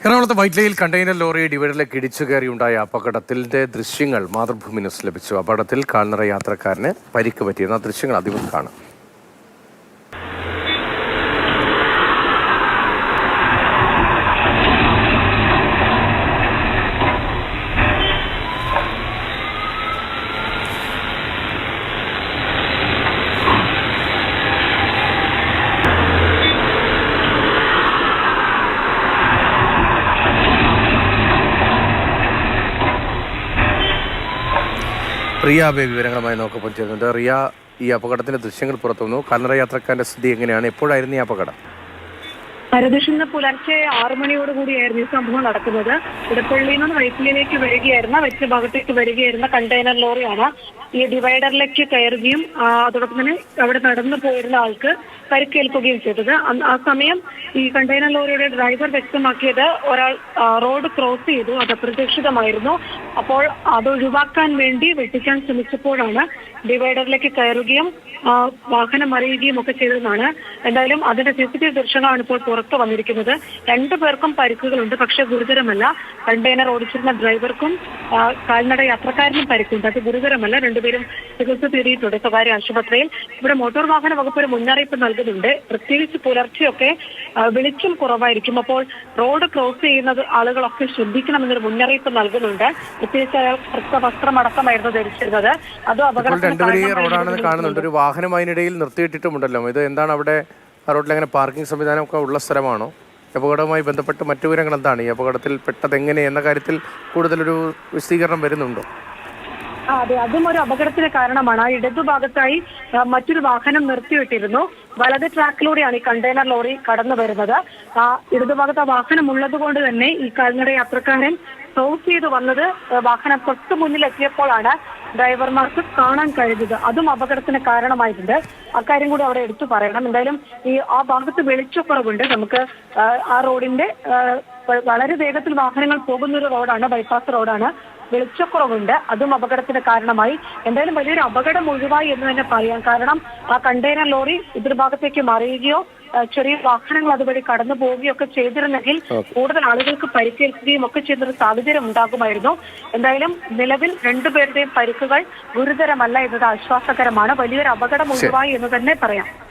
എറണാകുളത്ത് വൈറ്റ്ലയിൽ container lorry ഡിവൈഡറിലേക്ക് ഇടിച്ചു കയറിയുണ്ടായ അപകടത്തിന്റെ ദൃശ്യങ്ങൾ മാതൃഭൂമി ന്യൂസ് ലഭിച്ചു. അപകടത്തിൽ കാൽനട യാത്രക്കാരന് പരിക്ക് പറ്റിയിരുന്ന ദൃശ്യങ്ങൾ ആദ്യം കാണാം. റിയ വിവരങ്ങളുമായി നോക്കപ്പോൾ ചേരുന്നുണ്ട്. റിയ, ഈ അപകടത്തിന്റെ ദൃശ്യങ്ങൾ പുറത്തുവന്നു. കാൽനട യാത്രക്കാരന്റെ സ്ഥിതി എങ്ങനെയാണ്? എപ്പോഴായിരുന്നു ഈ അപകടം? പരദക്ഷിണ പുലർച്ചെ 6 മണിയോടുകൂടിയായിരുന്നു ഈ സംഭവം നടക്കുന്നത്. ഇടപ്പള്ളിയിൽ നിന്ന് വൈറ്റിലേക്ക് വരികയായിരുന്ന ഭാഗത്തേക്ക് വരികയായിരുന്ന കണ്ടെയ്നർ ലോറിയാണ് ഈ ഡിവൈഡറിലേക്ക് കയറുകയും അതോടൊപ്പം തന്നെ അവിടെ നടന്നു പോയിരുന്ന ആൾക്ക് പരിക്കേൽക്കുകയും ചെയ്തത്. ആ സമയം ഈ കണ്ടെയ്നർ ലോറിയുടെ ഡ്രൈവർ വ്യക്തമാക്കിയത് ഒരാൾ റോഡ് ക്രോസ് ചെയ്തു, അത് അപ്രതീക്ഷിതമായിരുന്നു. അപ്പോൾ അത് ഒഴിവാക്കാൻ വേണ്ടി വെട്ടിക്കാൻ ശ്രമിച്ചപ്പോഴാണ് ഡിവൈഡറിലേക്ക് കയറുകയും വാഹനം മറിയുകയും ഒക്കെ ചെയ്തതെന്നാണ്. എന്തായാലും അതിന്റെ CCTV ദൃശ്യങ്ങളാണ് ഇപ്പോൾ പുറത്തു വന്നിരിക്കുന്നത്. 2 പേർക്കും പരിക്കുകളുണ്ട്, പക്ഷെ ഗുരുതരമല്ല. കണ്ടെയ്നർ ഓടിച്ചിരുന്ന ഡ്രൈവർക്കും കാൽനട യാത്രക്കാരനും പരിക്കുണ്ട്, അത് ഗുരുതരമല്ല. രണ്ടുപേരും ചികിത്സ തേടിയിട്ടുണ്ട് സ്വകാര്യ ആശുപത്രിയിൽ. ഇവിടെ മോട്ടോർ വാഹന വകുപ്പ് ഒരു മുന്നറിയിപ്പ് നൽകുന്നുണ്ട്. പ്രത്യേകിച്ച് പുലർച്ചെയൊക്കെ വെളിച്ചം കുറവായിരിക്കും, അപ്പോൾ റോഡ് ക്രോസ് ചെയ്യുന്നത് ആളുകളൊക്കെ ശ്രദ്ധിക്കണമെന്നൊരു മുന്നറിയിപ്പ് നൽകുന്നുണ്ട്. പ്രത്യേകിച്ച് അയാൾ വസ്ത്രമടക്കമായിരുന്നു ധരിച്ചിരുന്നത്. അത് റോഡാണെന്ന് കാണുന്നുണ്ട്. ഒരു വാഹനം അതിനിടയിൽ നിർത്തിയിട്ടിട്ടുമുണ്ടല്ലോ. ഇത് എന്താണ്? അവിടെ റോഡിൽ അങ്ങനെ പാർക്കിംഗ് സംവിധാനമൊക്കെ ഉള്ള സ്ഥലമാണോ? അപകടവുമായി ബന്ധപ്പെട്ട് മറ്റു വിവരങ്ങൾ എന്താണ്? ഈ അപകടത്തിൽ പെട്ടത് എങ്ങനെ എന്ന കാര്യത്തിൽ കൂടുതലൊരു വിശദീകരണം വരുന്നുണ്ടോ? അതെ, അതും ഒരു അപകടത്തിന് കാരണമാണ്. ആ ഇടതുഭാഗത്തായി മറ്റൊരു വാഹനം നിർത്തിയിട്ടിരുന്നു. വലത് ട്രാക്കിലൂടെയാണ് ഈ കണ്ടെയ്നർ ലോറി കടന്നു വരുന്നത്. ഇടതുഭാഗത്ത് ആ വാഹനം ഉള്ളത് കൊണ്ട് തന്നെ ഈ കാൽനട യാത്രക്കാരൻ ക്രോസ് ചെയ്ത് വന്നത് വാഹനം തൊട്ട് മുന്നിൽ എത്തിയപ്പോഴാണ് ഡ്രൈവർമാർക്ക് കാണാൻ കഴിഞ്ഞത്. അതും അപകടത്തിന് കാരണമായിട്ടുണ്ട്. അക്കാര്യം കൂടി അവിടെ എടുത്തു പറയണം. എന്തായാലും ആ ഭാഗത്ത് വെളിച്ചക്കുറവുണ്ട്. നമുക്ക് ആ റോഡിന്റെ വളരെ വേഗത്തിൽ വാഹനങ്ങൾ പോകുന്ന ഒരു റോഡാണ്, ബൈപ്പാസ് റോഡാണ്. വെളിച്ചക്കുറവുണ്ട്, അതും അപകടത്തിന് കാരണമായി. എന്തായാലും വലിയൊരു അപകടം ഒഴിവായി എന്ന് തന്നെ പറയാം. കാരണം ആ കണ്ടെയ്നർ ലോറി എതിർഭാഗത്തേക്ക് മറിയുകയോ ചെറിയ വാഹനങ്ങൾ അതുവഴി കടന്നു പോവുകയോ ഒക്കെ ചെയ്തിരുന്നെങ്കിൽ കൂടുതൽ ആളുകൾക്ക് പരിക്കേൽക്കുകയും ഒക്കെ ചെയ്യുന്നൊരു സാഹചര്യം ഉണ്ടാകുമായിരുന്നു. എന്തായാലും നിലവിൽ 2 പേരുടെയും പരിക്കുകൾ ഗുരുതരമല്ല എന്നത് ആശ്വാസകരമാണ്. വലിയൊരു അപകടം ഒഴിവായി എന്ന് തന്നെ പറയാം.